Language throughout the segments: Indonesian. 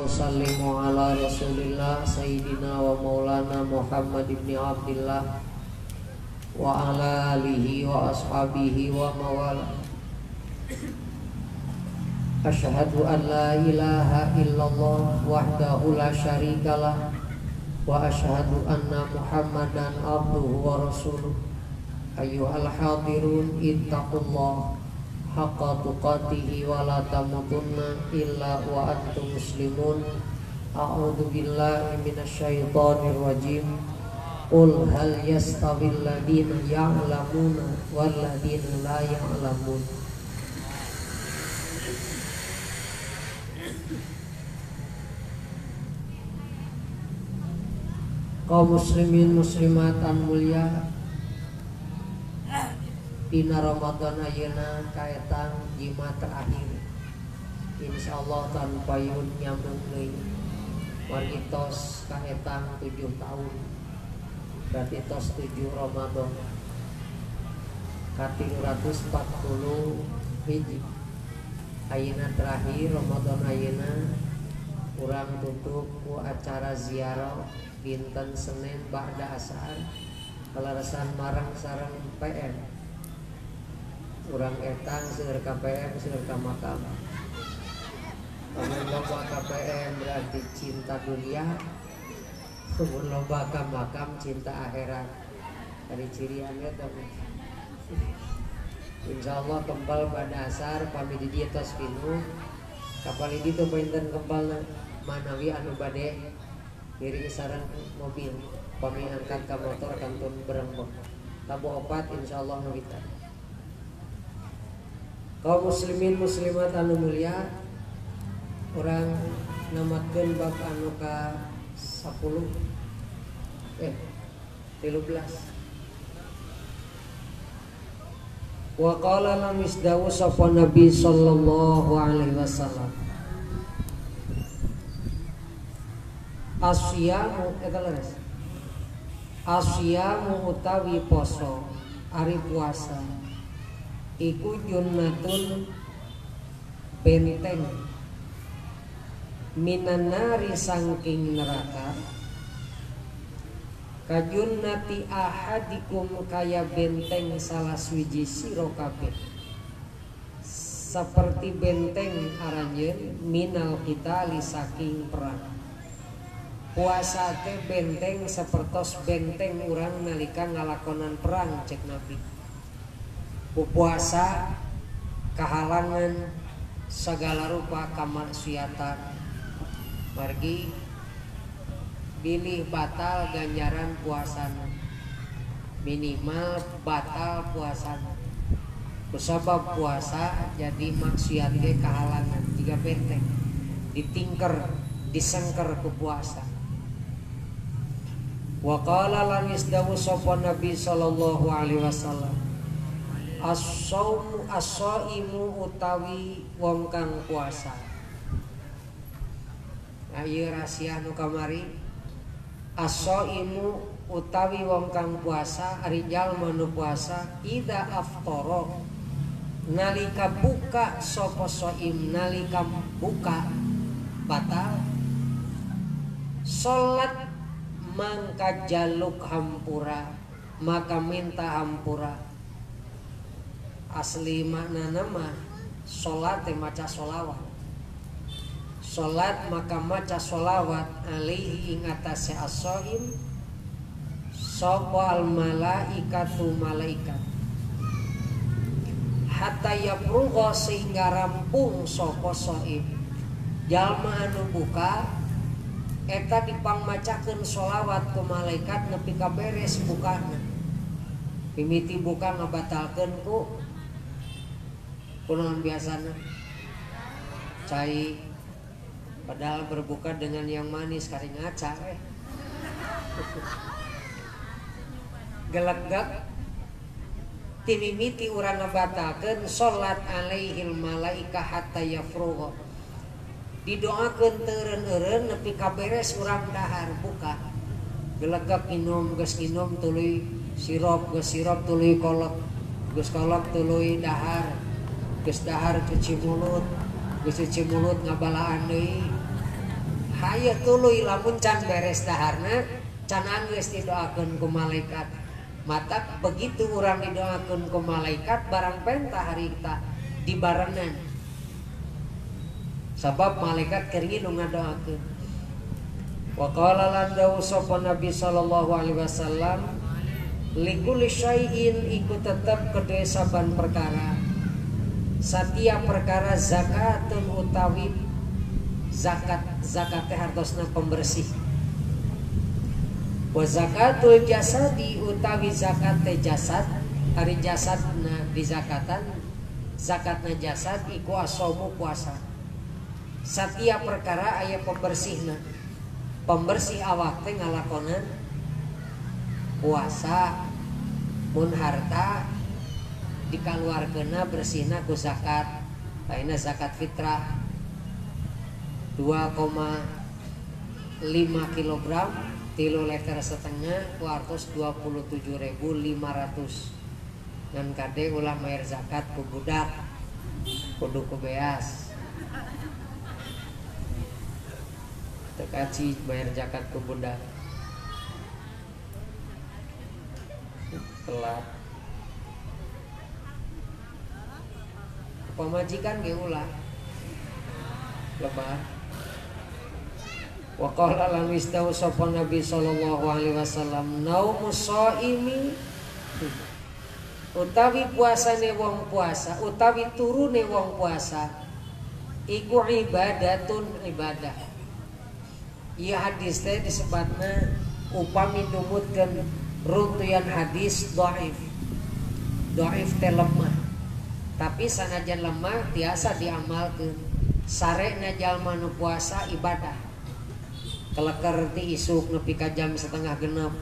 Sallimu ala Rasulillah Sayyidina wa maulana Muhammad ibn Abdillah wa ala alihi wa ashabihi wa mawala. Asyhadu an la ilaha illallah wahdahu la syarikalah wa asyhadu anna Muhammadan abduhu wa rasuluh. Ayyuhal hadirun ittaqullah haqqa tuqatihi wa la tamutunna illa wa antum muslimun. A'udzu billahi minasyaitonir rajim. Qul hal yastawil ladina ya'lamuna wal ladina la ya'lamun. Kaum muslimin muslimatan mulia, dina Ramadan ayeuna kaetang jima terakhir. Insyaallah tanpa yun nyambung deui. Wargitos kaetang 7 tahun. Berarti tos 7 Ramadan. Kating 140 hiji. Ayeuna terakhir Ramadan ayeuna urang tutup ku acara ziarah dinten Senin ba'da asar kalarasan marang sareng PM. Urang etang seueur ka PM seueur ka makam. Lamun loba ka PM berarti cinta dunia, lamun loba ka makam cinta akhirat. Dari cirian eta. Insyaallah kembal pada asar pami di dieu tos pinuh. Kapal di ditu pinten kembal manawi anu bade diri sareng mobil. Pami angkat ka motor kantun berembok. Tabu opat insyaallah ngawita. Kaum muslimin muslimat anu mulia, orang namakeun bab anu ka 13 wa qala lam isdawu sapa Nabi sallallahu alaihi wasallam asyamu utawi poso ari puasa iku junnatun benteng minanari sangking neraka kajunnati ahadikum kaya benteng salah suci sira kabeh seperti benteng aranjeun minal qitali saking perang. Puasa teh benteng sapertos benteng urang nalika ngalakonan perang cek Nabi. Puasa kahalangan segala rupa kamaksiatan, margi bilih batal ganjaran puasana, minimal batal puasana. Kusabab puasa jadi maksiat ge kahalangan jika benteng ditingker disengker ku puasa. Wa qala lan isdawu sapa Nabi sallallahu alaihi wasallam as-shaumu as-shaimu utawi wong kang puasa. Ayo rahasia nu kamari as-shaimu utawi wong kang puasa ari jalma nu puasa ida aftara nalika buka sapa shaim nalika buka batal salat mangka jaluk hampura maka minta hampura. Asli maknana mah salat teh maca sholawat. Salat maka maca sholawat alaihi ing atase as-shaim sapa al malaikatu malaikat hatta yabrugha sehingga rampung sapa shaim. Jalma anu buka eta dipangmacakeun sholawat ku malaikat nepi ka beres bukana. Mimiti buka ngabatalkeun ku kunaon biasana cai padahal berbuka dengan yang manis kari ngaca gelegak timimiti urang ngabatalkeun salat alaihil malaika hatta yafrugha didoakeun teureun-eureun nepi ka beres urang dahar buka gelegak inum geus inum tuluy sirop geus sirop tuluy kolak geus kolak tuluy dahar geus dahar cuci mulut, geus cuci mulut ngabalaan deui, aya tuluy lamun can beres daharna can geus didoakeun ku malaikat. Mata begitu urang didoakeun ku malaikat barang pentah harita dibarengan. Sabab malaikat keur ngilu ngadoakeun. Wa qala lan dawu sapa Nabi sallallahu alaihi wasallam likulli syai'in iku tetep kedue saban perkara. Satiap perkara zakatun utawi zakat teh hartosna pembersih. Wa zakatul jasadi utawi zakat teh jasad ari jasadna dizakatan zakatna jasad iku asomu puasa. Satiap perkara aya pembersihna. Pembersih awak teh ngalakonan puasa. Mun harta dikaluarkeunna bersihna ku zakat. Ayeuna zakat fitrah 2,5 kg 3,5 liter ku artos 27.500 ngan kade ulah mayar zakat ku budak kudu ku beas tekaci bayar zakat ku budak telat pamajikan ge ulah lebar. Wa qala lan istau sapa Nabi sallallahu alaihi wasallam naumus shaimi utawi puasane wong puasa utawi turune wong puasa iku ibadatun ibadah. Ieu hadis teh disebutna upami numutkeun runtuyan hadis dhaif. Dhaif teh lemah. Tapi sanajan lemah tiasa diamalkeun. Sarena jalma nu puasa ibadah. Keleker ti isuk nepi ka jam 6:30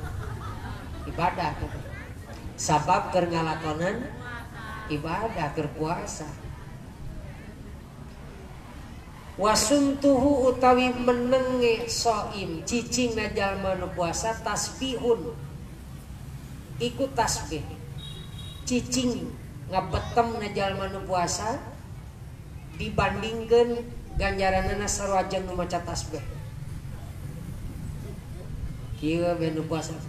ibadah tuh. Sabab keur ngalakonan ibadah keur puasa. Wasumtuhu utawi menenge shaim cicingna jalma nu puasa tasbihun iku tasbih. Cicing ngabetemna jalma nu puasa dibandingkeun ganjaranna sarua jeung nu maca tasbih. Kieu ben nu puasa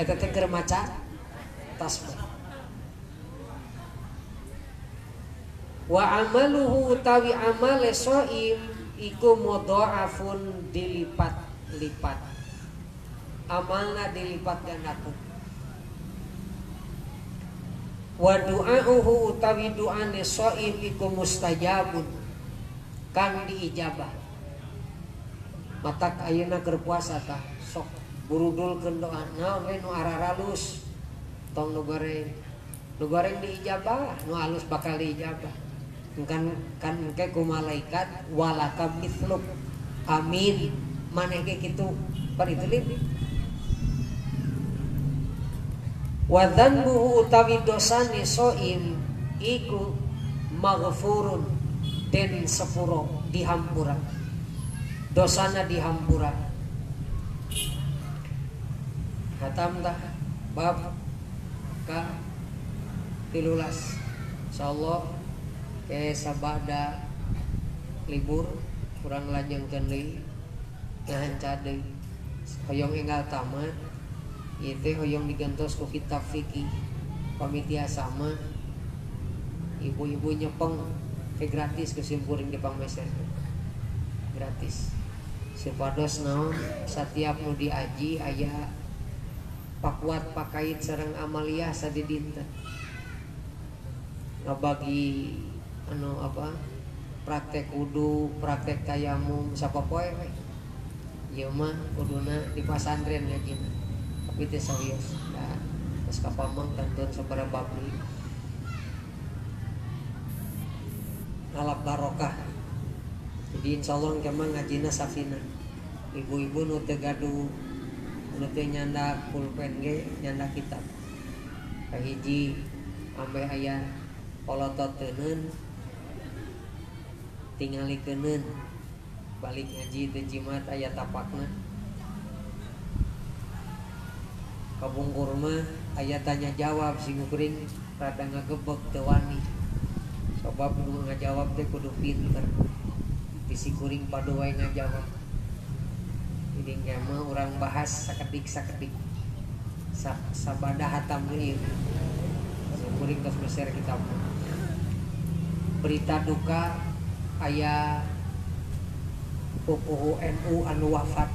eta teh keur maca tasbih. Wa amaluhu utawi amale shaim iku mudhaafun dilipat-lipat. Amalna dilipat gandakeun. Wa du'auhu utawi du'ane shaim iku mustajabun kang diijabah. Matak ayeuna keur puasa tah sok burudulkeun doa naon we nu araralus tong nu goreng diijabah nu alus bakal diijabah kan engke ku malaikat walaka mithluk amin maneh ge kitu paritulin. Wa dzanbuhu utawi dosane shaim iku maghfurun den sepuro dihampura. Dosana dihampura. Hatam dah bab ka 13 insyaallah ke sabada libur kurang lajengkeun deui ngahanca deui hoyong enggal tamat. Ieu teh hoyong digantos ku kitab fikih pamitia sama ibu-ibu nyepeng teh gratis kesimpuring di pangmeser gratis supados naon setiap nu diaji aya pakuat pakait sareng amaliyah sadidinten ngabagi anu apa praktek wudu praktek tayamum sapopoe we ieu mah kuduna di pasantren ngajina tapi teh serius da geus kapameng kantun sabaraha babli ngalap barokah. Jadi insyaallah kemang ngajina safina ibu-ibu nu teu gaduh nu teu nyanda pulpen ge nyanda kitab kahiji ambe aya polototeun tingalikeun balik ngaji teu jimat aya tapakna kabungkur mah aya tanya jawab sing kuring rada ngagebeg teu wani sabab nu ngajawab teh kudu pinter bisi kuring padoai ngajawab. Jadi mah orang bahas sakedik sabada hatam ieu. Kuring tos share kitab. Berita duka aya pupuh NU anu wafat.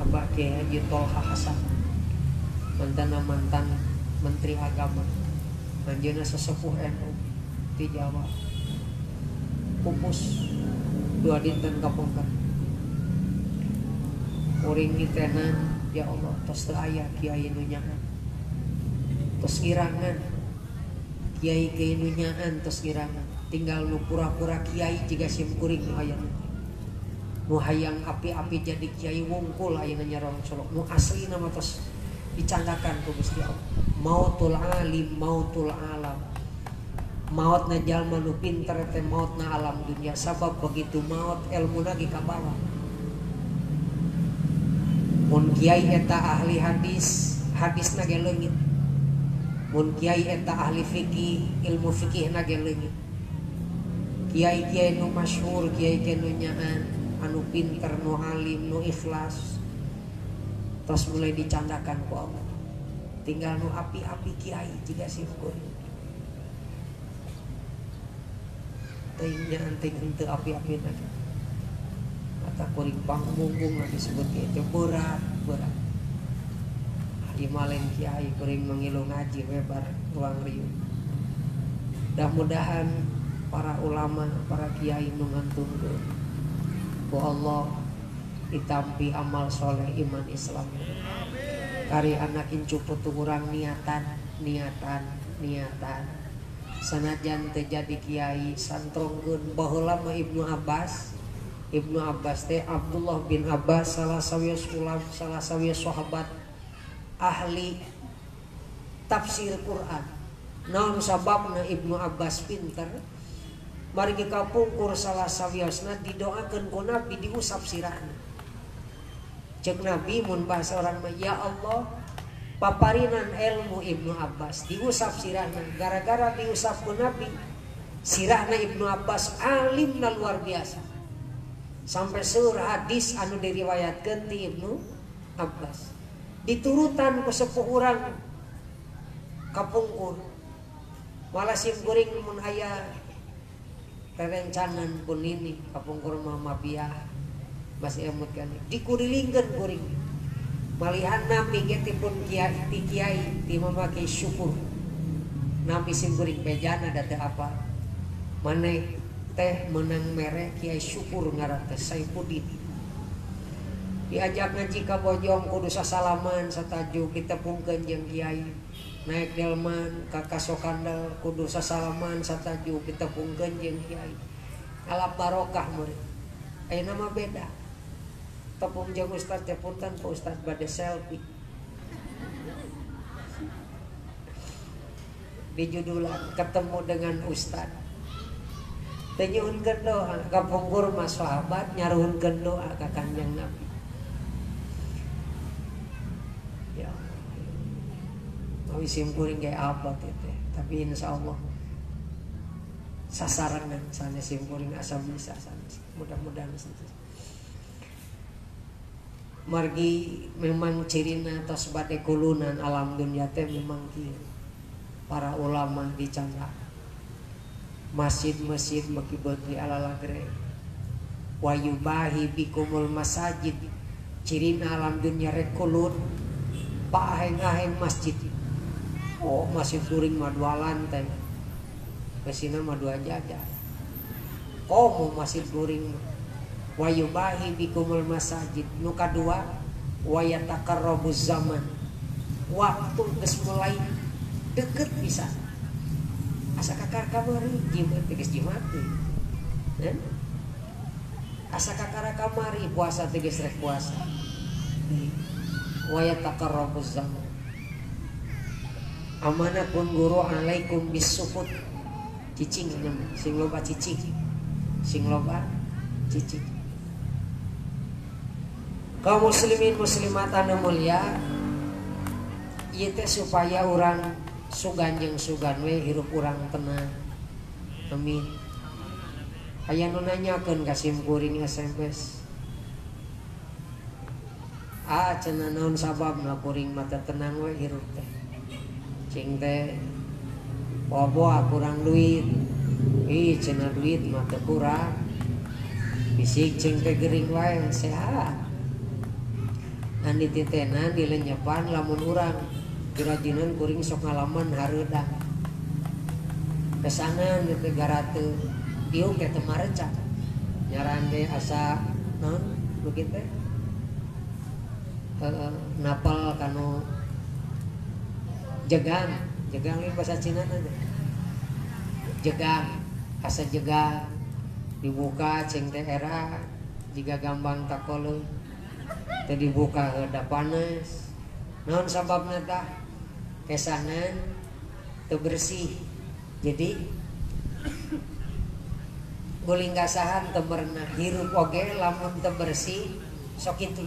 Abah Kiai Haji Tolha Hasan. Mantan Menteri Agama. Anjeunna sesepuh NU di Jawa. Pupus 2 dinten kapungkur. Kuring ditenan, ya Allah, tos teu aya kiai nu nyaan. Tos ngirangan. Kiai nu nyaan tos ngirangan. Tinggal nu pura-pura kiai jiga sim kuring nu aya. Nu hayang api-api jadi kiai wungkul ayeuna nyarong colok. Nu aslina mah tos dicandakan ku Gusti Allah. Mautul alim, mautul alam. Mautna jalma nu pinter teh mautna alam dunia. Sabab begitu maut ilmuna ge kabawa. Mun kiai eta ahli hadis, hadisna ge leungit. Mun kiai eta ahli fikih, ilmu fikihna ge leungit. Kiai-kiai nu masyhur, kiai-kiai nu nyaan, anu pinter, nu alim, nu ikhlas. Tos mulai dicandakan ku Allah. Tinggal nu api-api kiai jiga sifkur. Teuingnya anting henteu api-api lagi. Kata kuring panggung disebut itu berat. Di malen kiai kuring mengilu ngaji webar ruang riuh. Mudah-mudahan para ulama, para kiai nu ngantungkeun ku Allah ditampi amal soleh iman Islam. Kari anak incu putu urang niatan. Sanajan teh jadi kiai santrongkeun baheula mah Ibnu Abbas teh Abdullah bin Abbas salah sawios sahabat ahli tafsir Quran. Naon sababna Ibnu Abbas pinter? Margi kapungkur salah sawiosna didoakeun ku Nabi diusap sirahna. Cek Nabi mun bahasa orang mah ya Allah paparinan ilmu Ibnu Abbas diusap sirahna. Gara-gara diusap ku Nabi sirahna Ibnu Abbas alimna luar biasa. Sampai seueur hadis anu diriwayatkeun ti Ibnu Abbas. Diturutan ku sepuh urang kapungkur. Malah sim kuring mun aya rerencanan pun ini kapungkur mah mabiah masih emut kan dikurilingkeun kuring. Malihan Nabi ge tipun kiai ti mamake syukur. Nabi sim kuring bejana da teu apa. Maneh teh menang mere kiai syukur ngaran teh Saifuddin. Diajak ngaji ka Bojong kudu sasalaman satajuk kita pungkeun jeung kiai. Naik delman ka Kasokandal kudu sasalaman satajuk kita pungkeun jeung kiai. Alap barokah murid. Ayeuna mah beda. Tepung jeung ustaz teh punten ku ustaz bade selfie. Dijudulan ketemu dengan ustaz. Teh nyuhunkeun doa ka pungkur mah sahabat nyaruhunkeun doa ka Kanjeng Nabi. Ya. Awi sim kuring ge apa teh tapi insyaallah sasarangan sanes sim kuring asa bisa sanes. Mudah-mudahan sanes. Margi memang cirina tos bade kulunan alam dunia teh memang kieu. Para ulama dicanda. Masjid-masjid bagi bagi ala lagre. Wa yubahi bikumul masajid. Cirina alam dunia rek kulun. Paaheng-aheng masjid. Oh, masjid kuring mah 2 lantai. Kesina mah 2 jajar. Komo masjid kuring wa yubahi bikumul masajid. Nu kadua wa yatakarrabuz zaman. Waktu geus mulai deket bisa. Asa kakar kamari jimat geus jimat teh. Asa kakar kamari puasa teh geus rek puasa. Wa yatakarrabuz zaman. Amanatun guru alaikum bisukut. Cicing sing loba cicing. Sing loba cicing. Kaum muslimin muslimat anu mulia, ieu teh supaya urang sugan jeung sugan we hirup urang tenang. Amin. aya nu nanyakeun ka sim kuring SMS. Cenah naon sababna kuring mah tenang we hirup teh. Cing teh boa kurang duit. Cenah duit mah teu kurang. Bisik cing teh gering wae sehat. Andi titena dilenyepan lamun urang dirajinan kuring sok ngalaman hareudang. Kesanan di negara teu diuk teh teu marecak. Nyaran teh asa naon begitu teh. Napal kanu jegang ini bahasa Cina aja. Jegang, asa jegang dibuka cing teh era jika gambang takolo teh dibuka heuda panas. Naon sababna tah? Kesanan teu bersih. Jadi guling gasahan teu berenang, hirup oge lamun teu bersih sok kitu.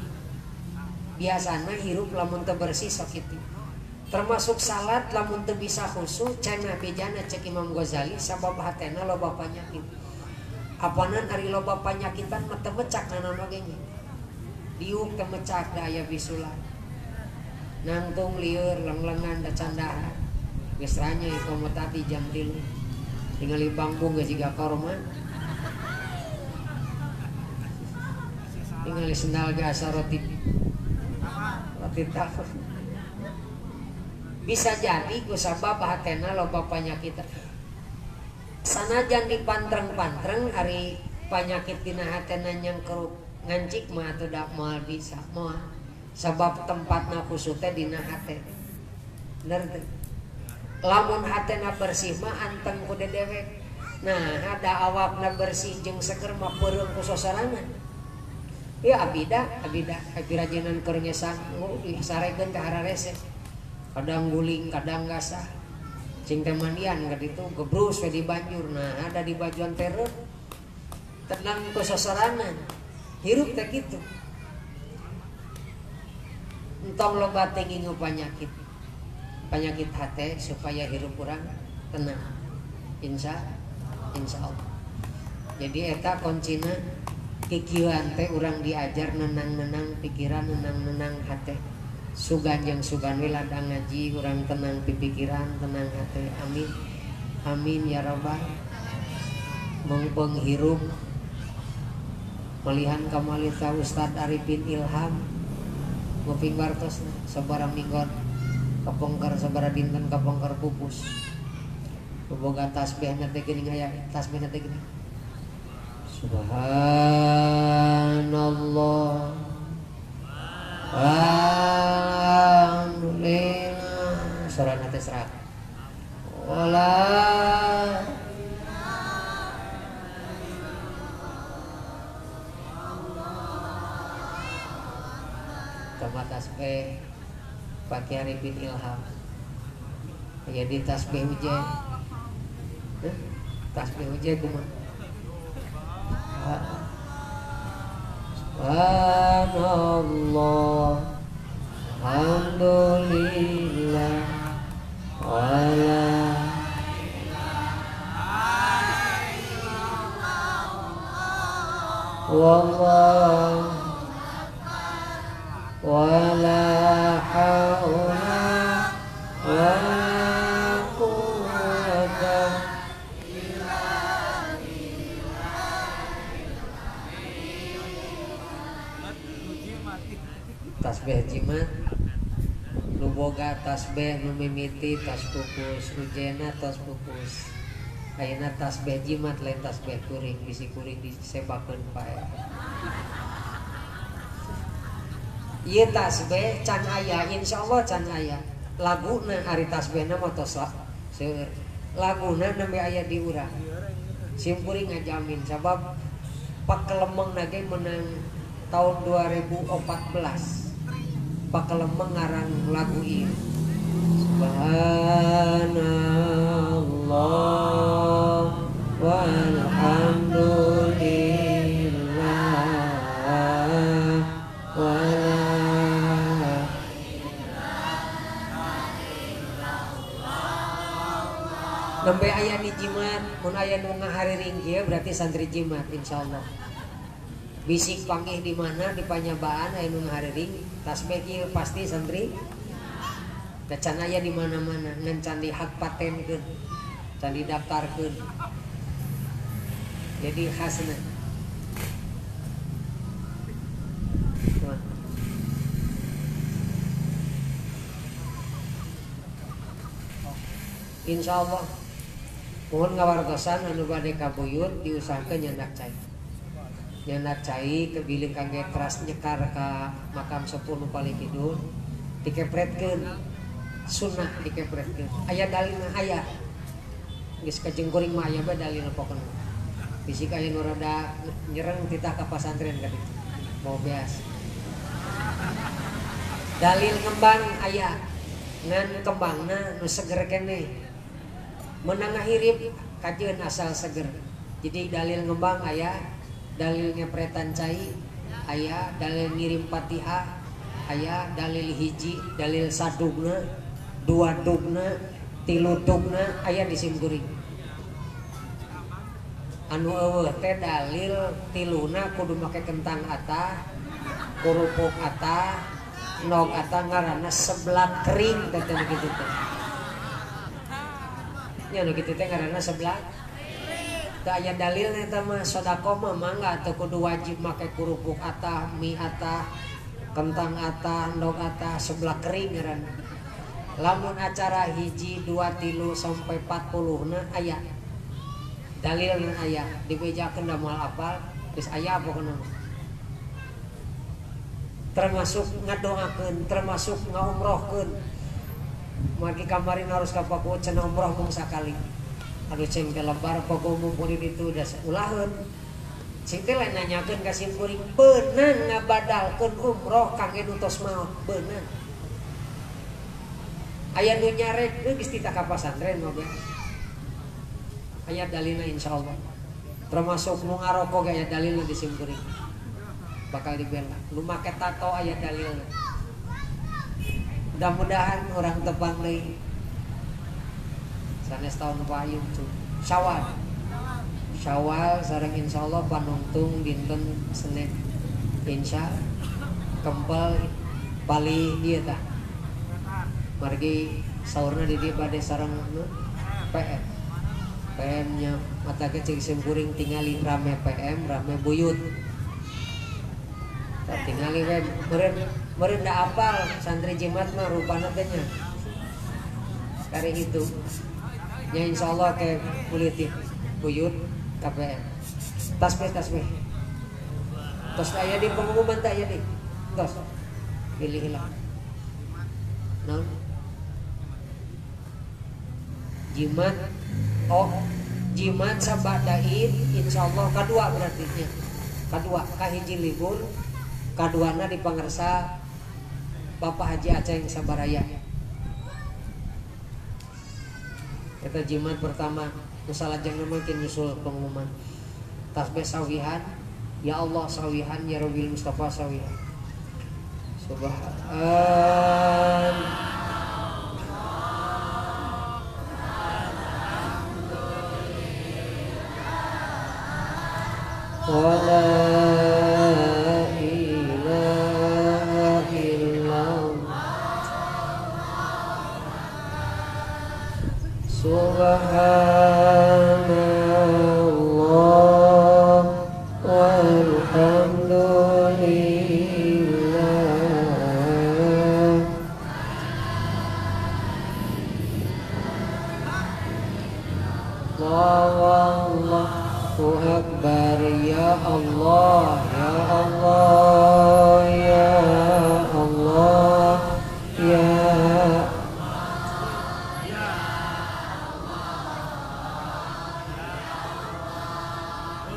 Biasana hirup lamun teu bersih sok kitu. Termasuk salat lamun teu bisa khusyuk cenah bejana cek Imam Ghazali sabab hatena loba panyakit. Apanan ari loba panyakitan mah teu mecak naon oge nya. Diuk teu mecak da aya bisulan. Nangtung lieur lenglengan da candahan. Geus ranya iqamah jam 3. Ningali bangkung geus jiga korma. Ningali sendal ge asa roti tahu. Bisa jadi kusabab hatena loba panyakit. Sanajan dipantreng-pantreng ari panyakit dina hatena yang keruk ngancik mah atuh da moal bisa moal. Sabab tempatna khusus teh dina hate. Bener teh. Lamun hatena bersih mah anteng ku dedewek. Nah, ada awakna bersih jeung seger mah peureung ku sosorangan. Ya abida rajinan keur ngesan disarekeun ka hararese. Kadang guling, kadang gasah. Cing teh mandian ka ditu gebrus we di banjur. Nah, ada di bajuan tereup. Tenang ku sosoranan. Hirup teh kitu. Entong loba teh ngingu panyakit hate supaya hirup urang tenang. Insya Allah. Jadi eta kuncina kikieuan teh urang diajar nenang-nenang pikiran, nenang-nenang hate. Sugan jeung sugan we ladang ngaji urang tenang pipikiran, tenang hate. Amin. Amin ya rabbal. Mengpeung hirup malihan kamalita Ustad Arifin Ilham nguping wartos sabaraha minggon kapongker sabaraha dinten kapongker pupus. Boga tasbihna teh geuning aya tasbihna teh geuning. Subhanallah alhamdulillah sarana teh serat wala kama tasbih Pak Arifin Ilham aya di tasbih uje tasbih uje kumaha Subhanallah alhamdulillah wala wallah wala haula wala quwwata tasbih jimat nu boga tasbih nu mimiti tas pupus ujena tas pupus ayeuna tasbih jimat lain tasbih kuring bisi kuring disebakeun pae ieu tasbih can aya insyaallah can aya laguna ari tasbihna mah tos seueur laguna nembe aya di urang sim kuring ngajamin sabab pakelemengna ge menang tahun 2014 pakelemeng ngarang lagu ieu Subhanallah walhamdulillah wala nembe aya di jimat mun aya nu ngahariring kieu berarti santri jimat insyaallah. Bisik panggih di mana di panyabaan aya nu ngahariring tasbih kieu pasti santri. Da can aya di mana-mana ngan can di hak patenkeun, can didaftarkeun. Jadi khasna. Insyaallah mohon ngawartosan anu bade kabuyut diusahakeun nyandak cai. Nyandak cai kebiling kangge teras nyekar ka makam sepuh nu paling kidul dikepretkeun sunnah dikepretkeun. Aya dalilna aya. Geus kajengkuring mah aya bae dalilna pokona. Bisik aya nu rada nyereng titah ka pasantren ka ditu. Mau beas. Dalil ngembang aya. Ngan kembangna nu seger keneh. Menengah hirip kajian asal seger. Jadi dalil ngembang aya, dalil ngepretan cai aya, dalil ngirim Fatihah aya, dalil hiji, dalil sadugna, dua dugna, tilu dugna aya di simkuring. Anu eueuh teh dalil tiluna kudu make kentang atah, kurupuk atah, nog atah ngaranna seblak kering katanya kitu teh. Nya nu kitu teh ngaranna seblak. Teu aya dalilna eta mah sedekah mah mangga teu kudu wajib make kurupuk atah, mie atah, kentang atah, endog atah, seblak kering ngaranna. Lamun acara hiji, 2, 3 sampai 40 na aya. Dalilna aya, dibejakeun da moal apal, geus aya pokona. Termasuk ngadoakeun, termasuk ngaumrohkeun. Margi kamarin harus kapaku cenah umroh mung sakali. Aduh ceng teh lebar pogo mumpuni ditu da ulaheun. Cing teh lain nanyakeun ka simkuring, beunang ngabadalkeun umroh kangge nu tos maot, beunang. Aya nu nyarek geus titah ka pasantren mah beas. Aya dalilna insyaallah. Termasuk nu ngaroko ge aya dalilna di simkuring. Bakal dibela. Nu make tato aya dalilna. Mudah-mudahan orang tepang deui. Sanes tahun payung tuh. Syawal. Syawal sareng insyaallah panungtung dinten Senin. Insya kempel Bali ieu tah. Margi saurna di dieu bade sareng PM. PM nya mata kecil simkuring tingali rame PM, rame buyut. Tak tingali we meureun da apal santri jimat mah rupana teh nya. Kari itu. Ya insyaallah ke politik buyut KPM. Tasbih. Tos aya di pengumuman teh aya di. Tos. Pilih hilang. Naon? Jimat. Oh, jimat sabada Id insyaallah kadua berarti nya. Kadua kahiji libur, kaduana di pangarsa Bapak Haji Aceng Sabaraya. Kita jimat pertama masalah jangan makin nyusul pengumuman. Tasbih sawihan, ya Allah sawihan, ya Rabbil Mustafa sawihan. Subhan wala Subhanallah walhamdulillah. Allahu Akbar ya Allah ya Allah ya Allah ya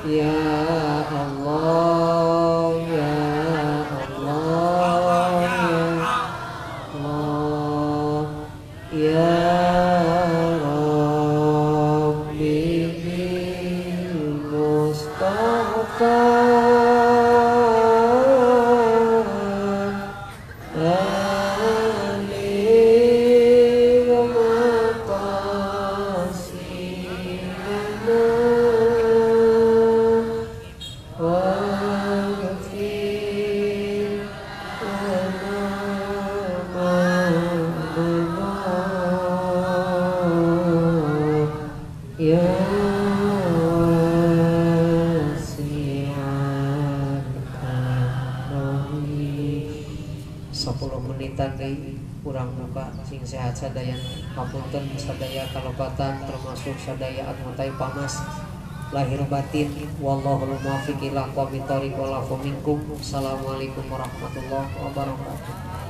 Ya Allah, Ya Allah, Ya Allah, Ya Rabbi Mustafa 10 menitan deui urang buka sing sehat sadayana. Hapunten sadaya kalebatan termasuk sadaya admutai pamas lahir batin. Wallahul muwaffiq ila aqwamit thoriq wal afu minkum. Assalamualaikum warahmatullahi wabarakatuh.